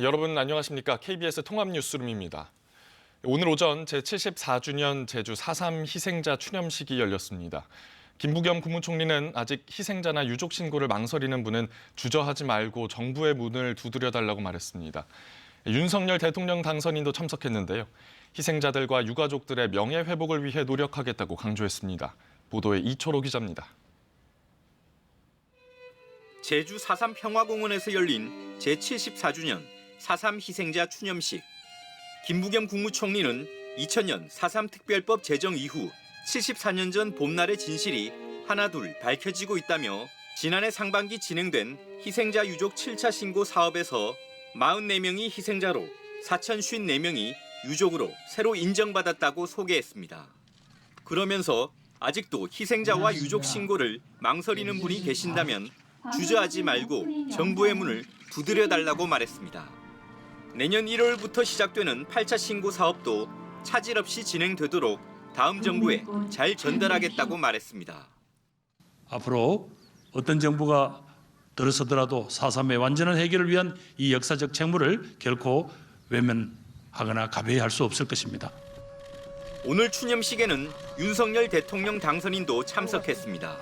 여러분 안녕하십니까? KBS 통합뉴스룸입니다. 오늘 오전 제74주년 제주 4.3 희생자 추념식이 열렸습니다. 김부겸 국무총리는 아직 희생자나 유족 신고를 망설이는 분은 주저하지 말고 정부의 문을 두드려달라고 말했습니다. 윤석열 대통령 당선인도 참석했는데요. 희생자들과 유가족들의 명예회복을 위해 노력하겠다고 강조했습니다. 보도에 이철호 기자입니다. 제주 4.3 평화공원에서 열린 제74주년 4.3 희생자 추념식. 김부겸 국무총리는 2000년 4.3 특별법 제정 이후 74년 전 봄날의 진실이 하나둘 밝혀지고 있다며 지난해 상반기 진행된 희생자 유족 7차 신고 사업에서 44명이 희생자로 4,054명이 유족으로 새로 인정받았다고 소개했습니다. 그러면서 아직도 희생자와 유족 신고를 망설이는 분이 계신다면 주저하지 말고 정부의 문을 두드려달라고 말했습니다. 내년 1월부터 시작되는 8차 신고 사업도 차질 없이 진행되도록 다음 정부에 잘 전달하겠다고 말했습니다. 앞으로 어떤 정부가 들어서더라도 4.3의 완전한 해결을 위한 이 역사적 책무를 결코 외면하거나 가벼이 할 수 없을 것입니다. 오늘 추념식에는 윤석열 대통령 당선인도 참석했습니다.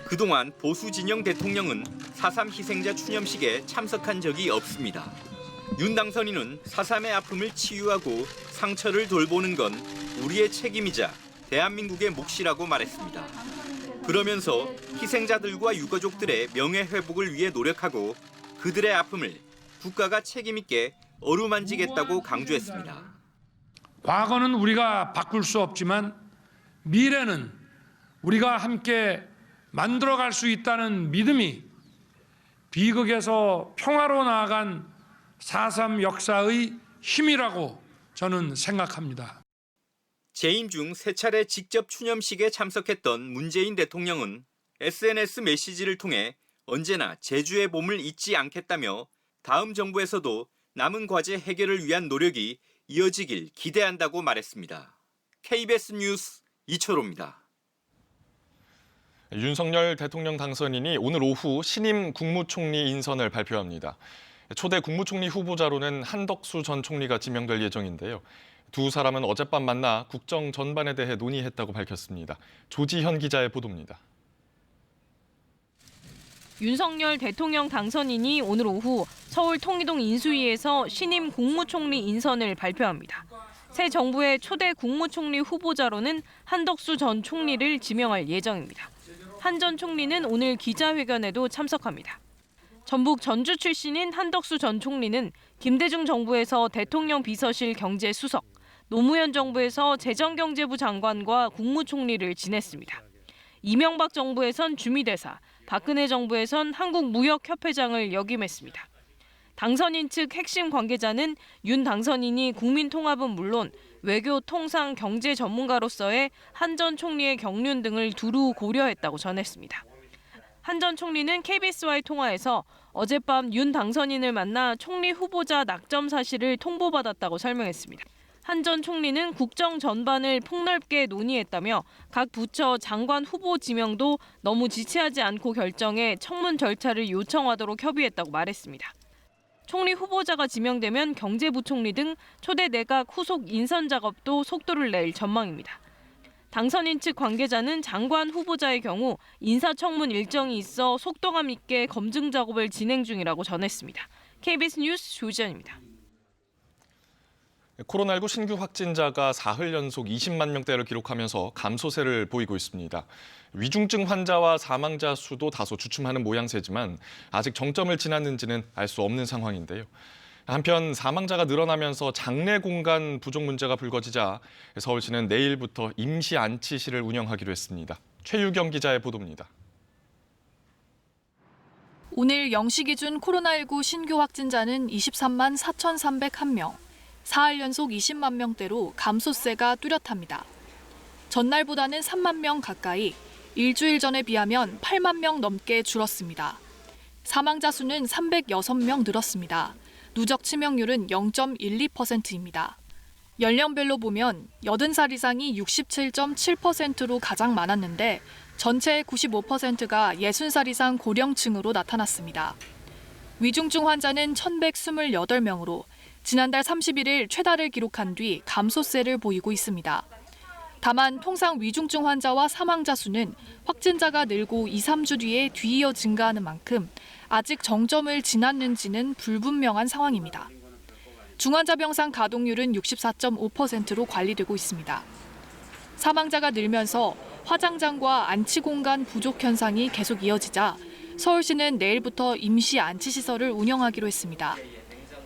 그동안 보수 진영 대통령은 4.3 희생자 추념식에 참석한 적이 없습니다. 윤 당선인은 4.3의 아픔을 치유하고 상처를 돌보는 건 우리의 책임이자 대한민국의 몫이라고 말했습니다. 그러면서 희생자들과 유가족들의 명예회복을 위해 노력하고 그들의 아픔을 국가가 책임있게 어루만지겠다고 강조했습니다. 과거는 우리가 바꿀 수 없지만 미래는 우리가 함께 만들어갈 수 있다는 믿음이 비극에서 평화로 나아간 4.3 역사의 힘이라고 저는 생각합니다. 재임 중 3차례 직접 추념식에 참석했던 문재인 대통령은 SNS 메시지를 통해 언제나 제주의 봄을 잊지 않겠다며 다음 정부에서도 남은 과제 해결을 위한 노력이 이어지길 기대한다고 말했습니다. KBS 뉴스 이철호입니다. 윤석열 대통령 당선인이 오늘 오후 신임 국무총리 인선을 발표합니다. 초대 국무총리 후보자로는 한덕수 전 총리가 지명될 예정인데요. 두 사람은 어젯밤 만나 국정 전반에 대해 논의했다고 밝혔습니다. 조지현 기자의 보도입니다. 윤석열 대통령 당선인이 오늘 오후 서울 통이동 인수위에서 신임 국무총리 인선을 발표합니다. 새 정부의 초대 국무총리 후보자로는 한덕수 전 총리를 지명할 예정입니다. 한 전 총리는 오늘 기자회견에도 참석합니다. 전북 전주 출신인 한덕수 전 총리는 김대중 정부에서 대통령 비서실 경제수석, 노무현 정부에서 재정경제부 장관과 국무총리를 지냈습니다. 이명박 정부에선 주미대사, 박근혜 정부에선 한국무역협회장을 역임했습니다. 당선인 측 핵심 관계자는 윤 당선인이 국민통합은 물론 외교, 통상, 경제 전문가로서의 한 전 총리의 경륜 등을 두루 고려했다고 전했습니다. 한 전 총리는 KBS와의 통화에서 어젯밤 윤 당선인을 만나 총리 후보자 낙점 사실을 통보받았다고 설명했습니다. 한 전 총리는 국정 전반을 폭넓게 논의했다며 각 부처 장관 후보 지명도 너무 지체하지 않고 결정해 청문 절차를 요청하도록 협의했다고 말했습니다. 총리 후보자가 지명되면 경제부총리 등 초대 내각 후속 인선 작업도 속도를 낼 전망입니다. 당선인 측 관계자는 장관 후보자의 경우 인사청문 일정이 있어 속도감 있게 검증 작업을 진행 중이라고 전했습니다. KBS 뉴스 조지현입니다. 코로나19 신규 확진자가 사흘 연속 20만 명대를 기록하면서 감소세를 보이고 있습니다. 위중증 환자와 사망자 수도 다소 주춤하는 모양새지만 아직 정점을 지났는지는 알 수 없는 상황인데요. 한편 사망자가 늘어나면서 장례 공간 부족 문제가 불거지자 서울시는 내일부터 임시 안치실을 운영하기로 했습니다. 최유경 기자의 보도입니다. 오늘 0시 기준 코로나19 신규 확진자는 23만 4,301명, 사흘 연속 20만 명대로 감소세가 뚜렷합니다. 전날보다는 3만 명 가까이, 일주일 전에 비하면 8만 명 넘게 줄었습니다. 사망자 수는 306명 늘었습니다. 누적 치명률은 0.12%입니다. 연령별로 보면 80살 이상이 67.7%로 가장 많았는데 전체의 95%가 60살 이상 고령층으로 나타났습니다. 위중증 환자는 1,128명으로 지난달 31일 최다를 기록한 뒤 감소세를 보이고 있습니다. 다만 통상 위중증 환자와 사망자 수는 확진자가 늘고 2, 3주 뒤에 뒤이어 증가하는 만큼 아직 정점을 지났는지는 불분명한 상황입니다. 중환자병상 가동률은 64.5%로 관리되고 있습니다. 사망자가 늘면서 화장장과 안치 공간 부족 현상이 계속 이어지자 서울시는 내일부터 임시 안치시설을 운영하기로 했습니다.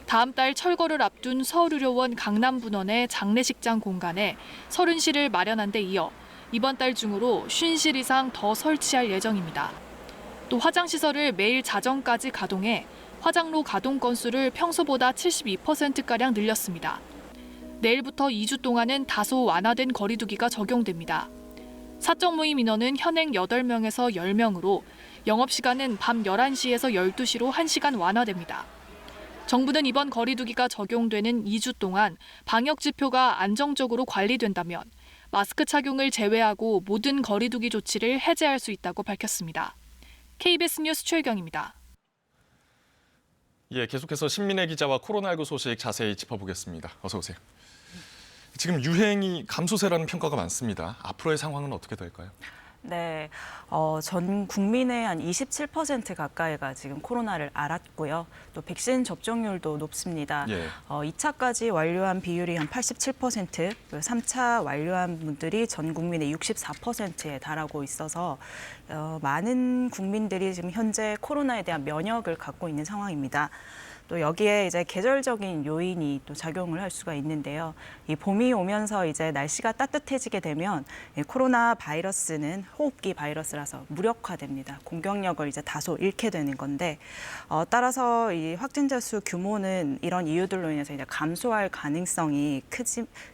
다음 달 철거를 앞둔 서울의료원 강남분원의 장례식장 공간에 30실을 마련한 데 이어 이번 달 중으로 50실 이상 더 설치할 예정입니다. 또 화장시설을 매일 자정까지 가동해 화장로 가동 건수를 평소보다 72%가량 늘렸습니다. 내일부터 2주 동안은 다소 완화된 거리두기가 적용됩니다. 사적 모임 인원은 현행 8명에서 10명으로 영업시간은 밤 11시에서 12시로 1시간 완화됩니다. 정부는 이번 거리두기가 적용되는 2주 동안 방역 지표가 안정적으로 관리된다면 마스크 착용을 제외하고 모든 거리두기 조치를 해제할 수 있다고 밝혔습니다. KBS 뉴스 최혜경입니다. 예, 계속해서 신민혜 기자와 코로나19 소식 자세히 짚어보겠습니다. 어서 오세요. 지금 유행이 감소세라는 평가가 많습니다. 앞으로의 상황은 어떻게 될까요? 네, 전 국민의 한 27% 가까이가 지금 코로나를 앓았고요. 또 백신 접종률도 높습니다. 예. 2차까지 완료한 비율이 한 87%, 3차 완료한 분들이 전 국민의 64%에 달하고 있어서 많은 국민들이 지금 현재 코로나에 대한 면역을 갖고 있는 상황입니다. 또 여기에 이제 계절적인 요인이 또 작용을 할 수가 있는데요. 이 봄이 오면서 이제 날씨가 따뜻해지게 되면 이 코로나 바이러스는 호흡기 바이러스라서 무력화됩니다. 공격력을 이제 다소 잃게 되는 건데 따라서 이 확진자 수 규모는 이런 이유들로 인해서 이제 감소할 가능성이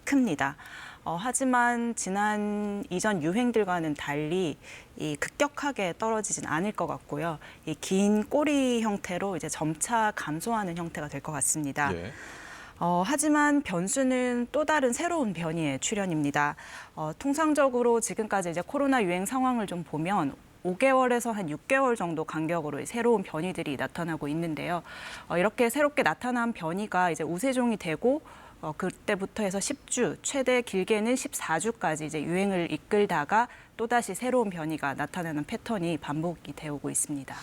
큽니다. 하지만 지난 이전 유행들과는 달리 이 급격하게 떨어지진 않을 것 같고요. 이 긴 꼬리 형태로 이제 점차 감소하는 형태가 될 것 같습니다. 예. 하지만 변수는 또 다른 새로운 변이의 출현입니다. 통상적으로 지금까지 이제 코로나 유행 상황을 좀 보면 5개월에서 한 6개월 정도 간격으로 새로운 변이들이 나타나고 있는데요. 이렇게 새롭게 나타난 변이가 이제 우세종이 되고 그때부터 해서 10주, 최대 길게는 14주까지 이제 유행을 이끌다가 또다시 새로운 변이가 나타나는 패턴이 반복이 되고 있습니다.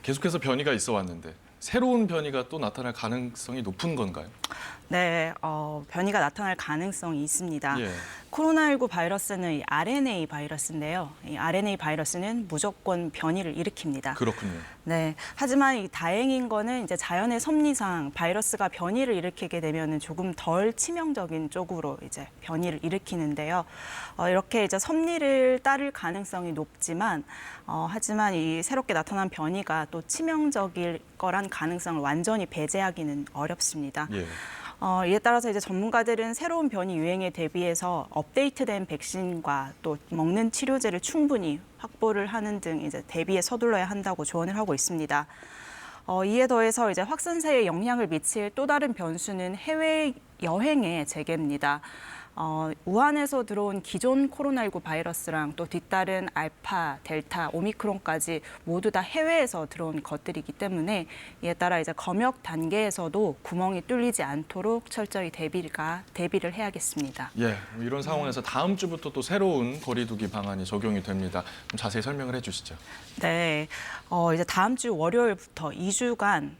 계속해서 변이가 있어 왔는데 새로운 변이가 또 나타날 가능성이 높은 건가요? 네, 변이가 나타날 가능성이 있습니다. 예. 코로나19 바이러스는 이 RNA 바이러스인데요. 이 RNA 바이러스는 무조건 변이를 일으킵니다. 그렇군요. 네, 하지만 이 다행인 거는 이제 자연의 섭리상 바이러스가 변이를 일으키게 되면은 조금 덜 치명적인 쪽으로 이제 변이를 일으키는데요. 이렇게 이제 섭리를 따를 가능성이 높지만, 하지만 이 새롭게 나타난 변이가 또 치명적일 거란 가능성을 완전히 배제하기는 어렵습니다. 예. 이에 따라서 이제 전문가들은 새로운 변이 유행에 대비해서 업데이트된 백신과 또 먹는 치료제를 충분히 확보를 하는 등 이제 대비에 서둘러야 한다고 조언을 하고 있습니다. 이에 더해서 이제 확산세에 영향을 미칠 또 다른 변수는 해외 여행의 재개입니다. 우한에서 들어온 기존 코로나19 바이러스랑 또 뒤따른 알파, 델타, 오미크론까지 모두 다 해외에서 들어온 것들이기 때문에 이에 따라 이제 검역 단계에서도 구멍이 뚫리지 않도록 철저히 대비를 해야겠습니다. 예, 이런 상황에서 다음 주부터 또 새로운 거리두기 방안이 적용이 됩니다. 좀 자세히 설명을 해주시죠. 네, 이제 다음 주 월요일부터 2주간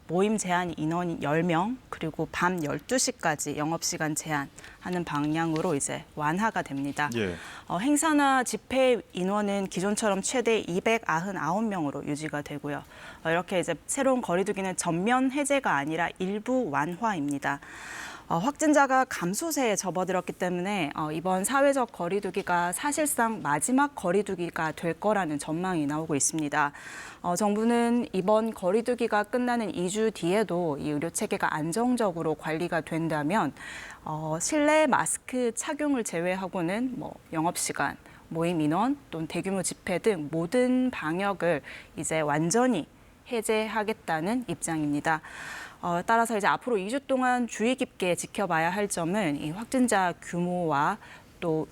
모임 제한 인원 10명 그리고 밤 12시까지 영업시간 제한하는 방향으로 이제 완화가 됩니다. 예. 행사나 집회 인원은 기존처럼 최대 299명으로 유지가 되고요. 이렇게 이제 새로운 거리두기는 전면 해제가 아니라 일부 완화입니다. 확진자가 감소세에 접어들었기 때문에 이번 사회적 거리두기가 사실상 마지막 거리두기가 될 거라는 전망이 나오고 있습니다. 정부는 이번 거리두기가 끝나는 2주 뒤에도 이 의료 체계가 안정적으로 관리가 된다면 실내 마스크 착용을 제외하고는 뭐 영업시간, 모임 인원 또는 대규모 집회 등 모든 방역을 이제 완전히 해제하겠다는 입장입니다. 따라서 이제 앞으로 2주 동안 주의 깊게 지켜봐야 할 점은 이 확진자 규모와 또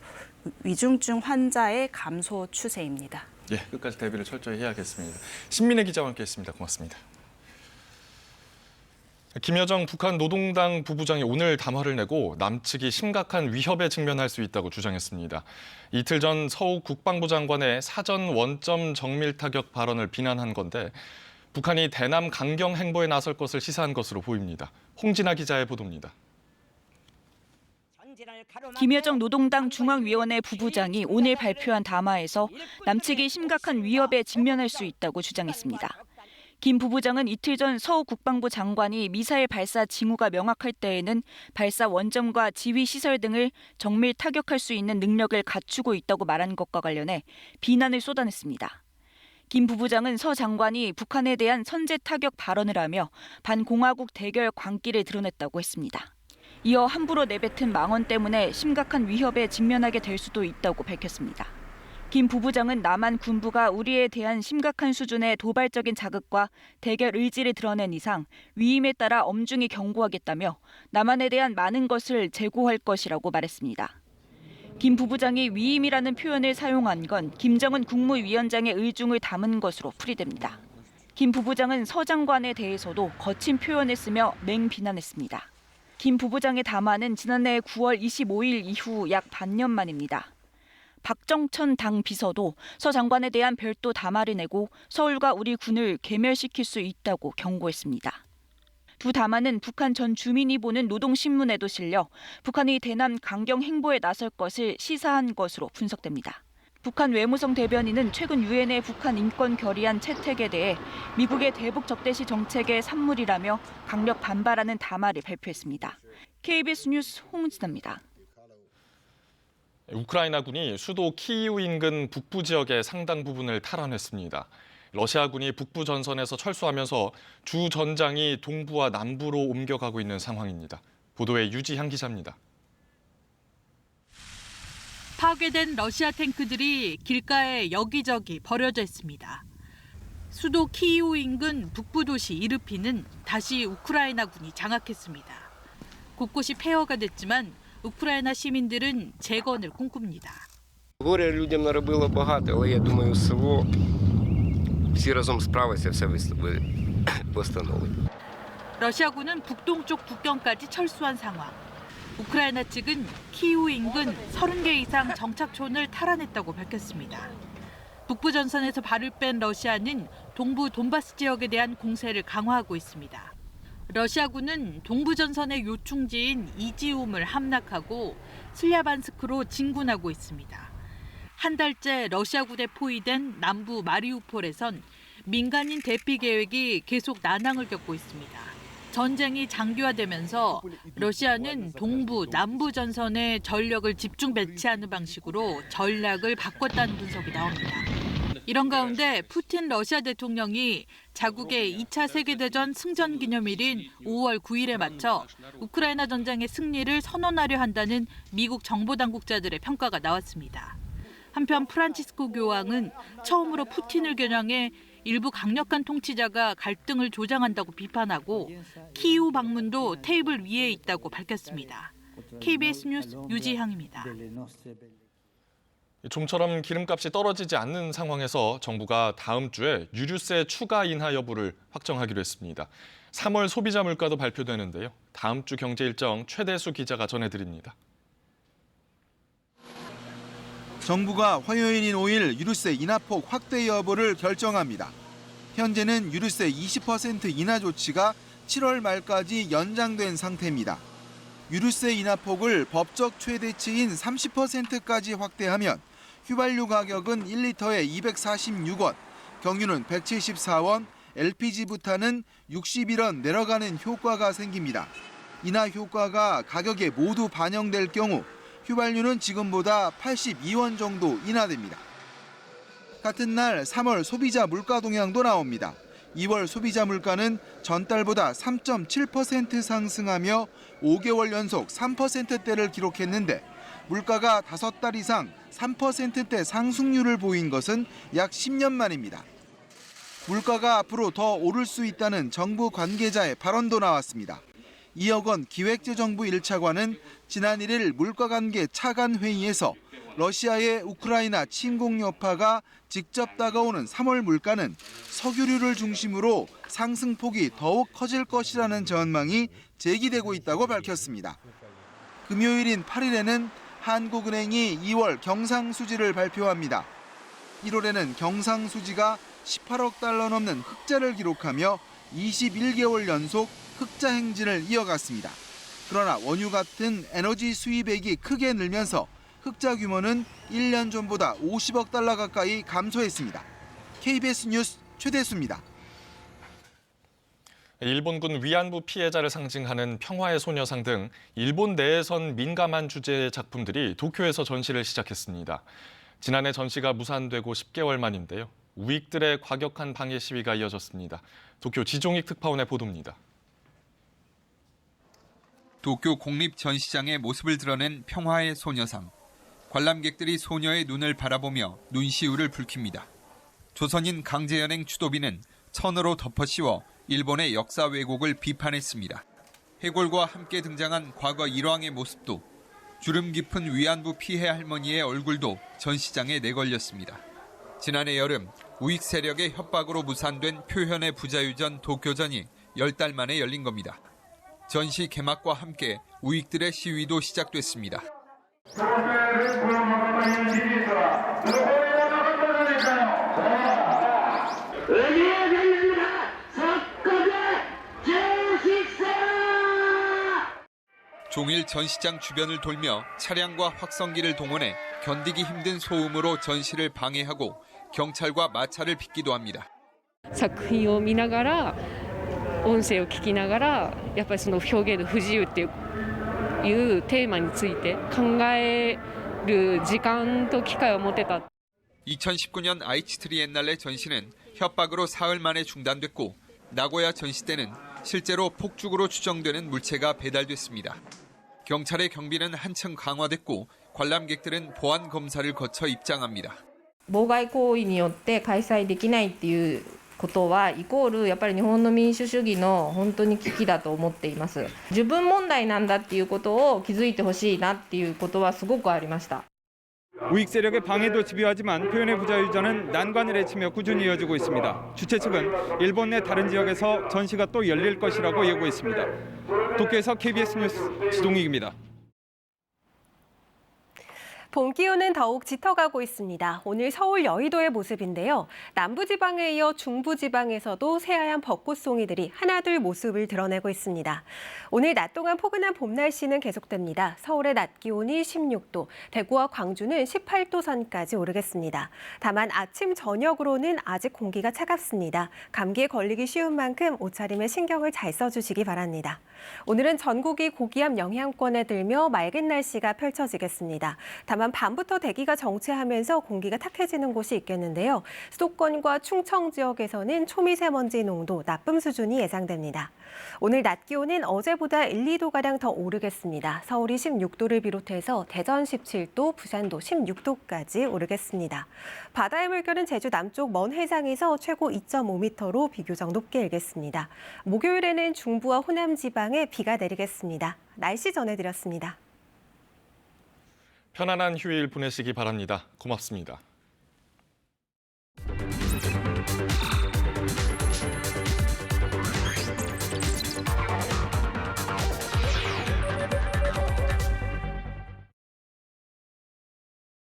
위중증 환자의 감소 추세입니다. 예, 끝까지 대비를 철저히 해야겠습니다. 신민혜 기자와 함께했습니다. 고맙습니다. 김여정 북한 노동당 부부장이 오늘 담화를 내고 남측이 심각한 위협에 직면할 수 있다고 주장했습니다. 이틀 전 서욱 국방부 장관의 사전 원점 정밀 타격 발언을 비난한 건데 북한이 대남 강경 행보에 나설 것을 시사한 것으로 보입니다. 홍진아 기자의 보도입니다. 김여정 노동당 중앙위원회 부부장이 오늘 발표한 담화에서 남측이 심각한 위협에 직면할 수 있다고 주장했습니다. 김 부부장은 이틀 전 서욱 국방부 장관이 미사일 발사 징후가 명확할 때에는 발사 원점과 지휘 시설 등을 정밀 타격할 수 있는 능력을 갖추고 있다고 말한 것과 관련해 비난을 쏟아냈습니다. 김 부부장은 서 장관이 북한에 대한 선제 타격 발언을 하며 반공화국 대결 광기를 드러냈다고 했습니다. 이어 함부로 내뱉은 망언 때문에 심각한 위협에 직면하게 될 수도 있다고 밝혔습니다. 김 부부장은 남한 군부가 우리에 대한 심각한 수준의 도발적인 자극과 대결 의지를 드러낸 이상 위임에 따라 엄중히 경고하겠다며 남한에 대한 많은 것을 재고할 것이라고 말했습니다. 김 부부장이 위임이라는 표현을 사용한 건 김정은 국무위원장의 의중을 담은 것으로 풀이됩니다. 김 부부장은 서 장관에 대해서도 거친 표현을 쓰며 맹비난했습니다. 김 부부장의 담화는 지난해 9월 25일 이후 약 반년 만입니다. 박정천 당 비서도 서 장관에 대한 별도 담화를 내고 서울과 우리 군을 괴멸시킬 수 있다고 경고했습니다. 두 담화는 북한 전 주민이 보는 노동신문에도 실려 북한이 대남 강경 행보에 나설 것을 시사한 것으로 분석됩니다. 북한 외무성 대변인은 최근 유엔의 북한 인권 결의안 채택에 대해 미국의 대북 적대시 정책의 산물이라며 강력 반발하는 담화를 발표했습니다. KBS 뉴스 홍진아입니다. 우크라이나군이 수도 키이우 인근 북부 지역의 상당 부분을 탈환했습니다. 러시아군이 북부 전선에서 철수하면서 주 전장이 동부와 남부로 옮겨가고 있는 상황입니다. 보도에 유지향 기자입니다. 파괴된 러시아 탱크들이 길가에 여기저기 버려져 있습니다. 수도 키이우 인근 북부 도시 이르핀은 다시 우크라이나군이 장악했습니다. 곳곳이 폐허가 됐지만 우크라이나 시민들은 재건을 꿈꿉니다. Горя людям наробило багато, але я думаю, село всі разом справиться, все встановить. 러시아군은 북동쪽 국경까지 철수한 상황. 우크라이나 측은 키이우 인근 30개 이상 정착촌을 탈환했다고 밝혔습니다. 북부 전선에서 발을 뺀 러시아는 동부 돈바스 지역에 대한 공세를 강화하고 있습니다. 러시아군은 동부 전선의 요충지인 이지움을 함락하고 슬랴반스크로 진군하고 있습니다. 한 달째 러시아군에 포위된 남부 마리우폴에선 민간인 대피 계획이 계속 난항을 겪고 있습니다. 전쟁이 장기화되면서 러시아는 동부, 남부 전선에 전력을 집중 배치하는 방식으로 전략을 바꿨다는 분석이 나옵니다. 이런 가운데 푸틴 러시아 대통령이 자국의 2차 세계대전 승전 기념일인 5월 9일에 맞춰 우크라이나 전쟁의 승리를 선언하려 한다는 미국 정보당국자들의 평가가 나왔습니다. 한편 프란치스코 교황은 처음으로 푸틴을 겨냥해 일부 강력한 통치자가 갈등을 조장한다고 비판하고 키이우 방문도 테이블 위에 있다고 밝혔습니다. KBS 뉴스 유지향입니다. 좀처럼 기름값이 떨어지지 않는 상황에서 정부가 다음 주에 유류세 추가 인하 여부를 확정하기로 했습니다. 3월 소비자 물가도 발표되는데요. 다음 주 경제 일정 최대수 기자가 전해드립니다. 정부가 화요일인 5일 유류세 인하폭 확대 여부를 결정합니다. 현재는 유류세 20% 인하 조치가 7월 말까지 연장된 상태입니다. 유류세 인하폭을 법적 최대치인 30%까지 확대하면 휘발유 가격은 1리터에 246원, 경유는 174원, LPG 부탄은 61원 내려가는 효과가 생깁니다. 인하 효과가 가격에 모두 반영될 경우 휘발유는 지금보다 82원 정도 인하됩니다. 같은 날 3월 소비자 물가 동향도 나옵니다. 2월 소비자 물가는 전달보다 3.7% 상승하며 5개월 연속 3%대를 기록했는데 물가가 5달 이상 3%대 상승률을 보인 것은 약 10년 만입니다. 물가가 앞으로 더 오를 수 있다는 정부 관계자의 발언도 나왔습니다. 이혁원 기획재정부 1차관은 지난 1일 물가관계 차관 회의에서 러시아의 우크라이나 침공 여파가 직접 다가오는 3월 물가는 석유류를 중심으로 상승폭이 더욱 커질 것이라는 전망이 제기되고 있다고 밝혔습니다. 금요일인 8일에는 한국은행이 2월 경상수지를 발표합니다. 1월에는 경상수지가 18억 달러 넘는 흑자를 기록하며 21개월 연속 흑자 행진을 이어갔습니다. 그러나 원유 같은 에너지 수입액이 크게 늘면서 흑자 규모는 1년 전보다 50억 달러 가까이 감소했습니다. KBS 뉴스 최대수입니다. 일본군 위안부 피해자를 상징하는 평화의 소녀상 등 일본 내에선 민감한 주제의 작품들이 도쿄에서 전시를 시작했습니다. 지난해 전시가 무산되고 10개월 만인데요. 우익들의 과격한 방해 시위가 이어졌습니다. 도쿄 지종익 특파원의 보도입니다. 도쿄 공립전시장의 모습을 드러낸 평화의 소녀상. 관람객들이 소녀의 눈을 바라보며 눈시울을 붉힙니다. 조선인 강제연행 추도비는 천으로 덮어씌워 일본의 역사 왜곡을 비판했습니다. 해골과 함께 등장한 과거 일왕의 모습도, 주름 깊은 위안부 피해 할머니의 얼굴도 전시장에 내걸렸습니다. 지난해 여름 우익 세력의 협박으로 무산된 표현의 부자유전 도쿄전이 10달 만에 열린 겁니다. 전시 개막과 함께 우익들의 시위도 시작됐습니다. 종일 전시장 주변을 돌며 차량과 확성기를 동원해 견디기 힘든 소음으로 전시를 방해하고 경찰과 마찰을 빚기도 합니다. 作品を見ながら音声を聞きながらやっぱりその表現の不自由っていうテーマについて考える時間と機会を持てた。 2019년 아이치 트리엔날레 전시는 협박으로 사흘 만에 중단됐고 나고야 전시 때는 실제로 폭죽으로 추정되는 물체가 배달됐습니다. 경찰의 경비는 한층 강화됐고 관람객들은 보안 검사를 거쳐 입장합니다. 妨害行為によって開催できないっていうことはイコールやっぱり日本の民主主義の本当に危機だと思っています。自分問題なんだっていうことを気づいてほしいなっていうことはすごくありました。 우익 세력의 방해도 집요하지만 표현의 부자유전은 난관을 헤치며 꾸준히 이어지고 있습니다. 주최 측은 일본 내 다른 지역에서 전시가 또 열릴 것이라고 예고했습니다. 도쿄에서 KBS 뉴스 지동익입니다. 봄 기온은 더욱 짙어가고 있습니다. 오늘 서울 여의도의 모습인데요. 남부지방에 이어 중부지방에서도 새하얀 벚꽃송이들이 하나둘 모습을 드러내고 있습니다. 오늘 낮 동안 포근한 봄 날씨는 계속됩니다. 서울의 낮 기온이 16도, 대구와 광주는 18도 선까지 오르겠습니다. 다만 아침 저녁으로는 아직 공기가 차갑습니다. 감기에 걸리기 쉬운 만큼 옷차림에 신경을 잘 써주시기 바랍니다. 오늘은 전국이 고기압 영향권에 들며 맑은 날씨가 펼쳐지겠습니다. 다만 밤부터 대기가 정체하면서 공기가 탁해지는 곳이 있겠는데요. 수도권과 충청 지역에서는 초미세먼지 농도 나쁨 수준이 예상됩니다. 오늘 낮 기온은 어제보다 1, 2도가량 더 오르겠습니다. 서울이 16도를 비롯해서 대전 17도, 부산도 16도까지 오르겠습니다. 바다의 물결은 제주 남쪽 먼 해상에서 최고 2.5m로 비교적 높게 일겠습니다. 목요일에는 중부와 호남 지방에 비가 내리겠습니다. 날씨 전해드렸습니다. 편안한 휴일 보내시기 바랍니다. 고맙습니다.